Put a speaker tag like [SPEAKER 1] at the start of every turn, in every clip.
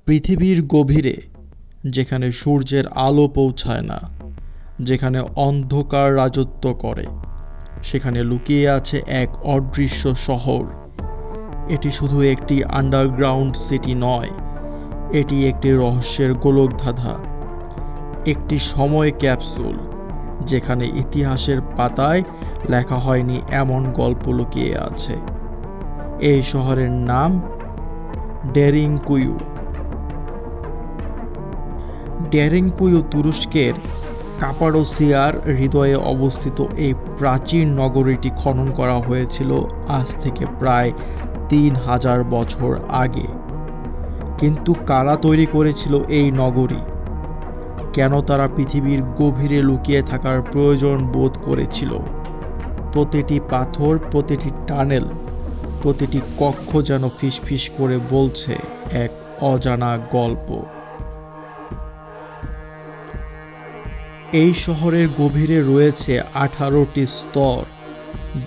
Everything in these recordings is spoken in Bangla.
[SPEAKER 1] পৃথিবীর গভীরে, যেখানে সূর্যের আলো পৌঁছায় না, যেখানে অন্ধকার রাজত্ব করে, সেখানে লুকিয়ে আছে এক অদৃশ্য শহর। এটি শুধু একটি আন্ডারগ্রাউন্ড সিটি নয়, এটি একটি রহস্যের গোলকধাঁধা, একটি সময় ক্যাপসুল যেখানে ইতিহাসের পাতায় লেখা হয়নি এমন গল্প লুকিয়ে আছে। এই শহরের নাম ডেরিংকুয়ু। ডেরিংকুয়ু তুরস্কের কাপাডোসিয়ার হৃদয়ে অবস্থিত। এই প্রাচীন নগরীটি খনন করা হয়েছিল আজ থেকে প্রায় 3000 বছর আগে। কিন্তু কারা তৈরি করেছিল এই নগরী? কেন তারা পৃথিবীর গভীরে লুকিয়ে থাকার প্রয়োজন বোধ করেছিল? প্রতিটি পাথর, প্রতিটি টানেল, প্রতিটি কক্ষ যেন ফিসফিস করে বলছে এক অজানা গল্প। এই শহরের গভীরে রয়েছে 18টি স্তর,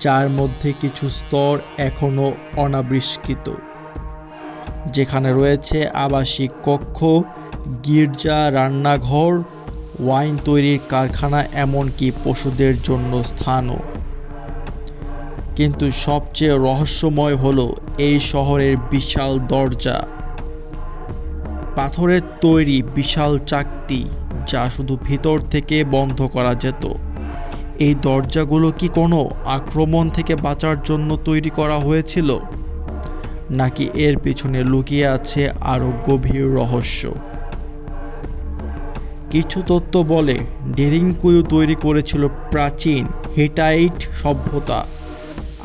[SPEAKER 1] যার মধ্যে কিছু স্তর এখনো অনাবিষ্কৃত, যেখানে রয়েছে আবাসিক কক্ষ, গির্জা, রান্নাঘর, ওয়াইন তৈরির কারখানা, এমনকি পশুদের জন্য স্থানও। কিন্তু সবচেয়ে রহস্যময় হলো এই শহরের বিশাল দরজা, পাথরের তৈরি বিশাল চাকতি, যা শুধু ভিতর থেকে বন্ধ করা যেত। এই দরজাগুলো কি কোনো আক্রমণ থেকে বাঁচার জন্য তৈরি করা হয়েছিল, নাকি এর পিছনে লুকিয়ে আছে আরো গভীর রহস্য? কিছু তত্ত্ব বলে ডেরিংকুয়ু তৈরি করেছিল প্রাচীন হিটাইট সভ্যতা।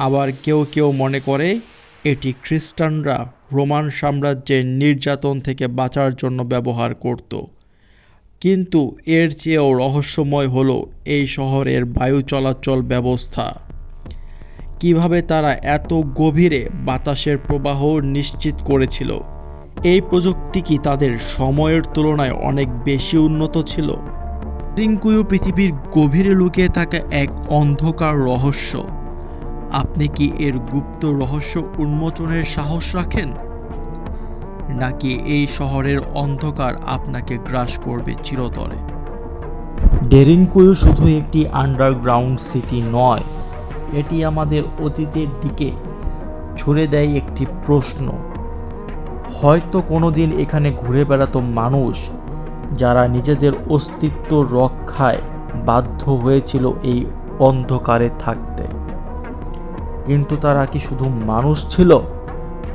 [SPEAKER 1] আবার কেউ কেউ মনে করে এটি খ্রিস্টানরা রোমান সাম্রাজ্যের নির্যাতন থেকে বাঁচার জন্য ব্যবহার করত। কিন্তু এর চেয়েও রহস্যময় হলো এই শহরের বায়ু চলাচল ব্যবস্থা। কিভাবে তারা এত গভীরে বাতাসের প্রবাহ নিশ্চিত করেছিল? এই প্রযুক্তি কি তাদের সময়ের তুলনায় অনেক বেশি উন্নত ছিল? ডেরিংকুয়ু পৃথিবীর গভীরে লুকিয়ে থাকা এক অন্ধকার রহস্য। আপনি কি এর গুপ্ত রহস্য উন্মোচনের সাহস রাখেন, নাকি এই শহরের অন্ধকার আপনাকে গ্রাস করবে চিরতরে? ডেরিংকুয়ু শুধু একটি আন্ডারগ্রাউন্ড সিটি নয়, এটি আমাদের অতীতের দিকে ছুড়ে দেয় একটি প্রশ্ন। হয়তো কোনোদিন এখানে ঘুরে বেড়াতো মানুষ, যারা নিজেদের অস্তিত্ব রক্ষায় বাধ্য হয়েছিল এই অন্ধকারে থাকতে। কিন্তু তারা কি শুধু মানুষ ছিল,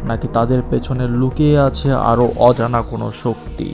[SPEAKER 1] নাকি তাদের পেছনে লুকিয়ে আছে আরো অজানা কোনো শক্তি?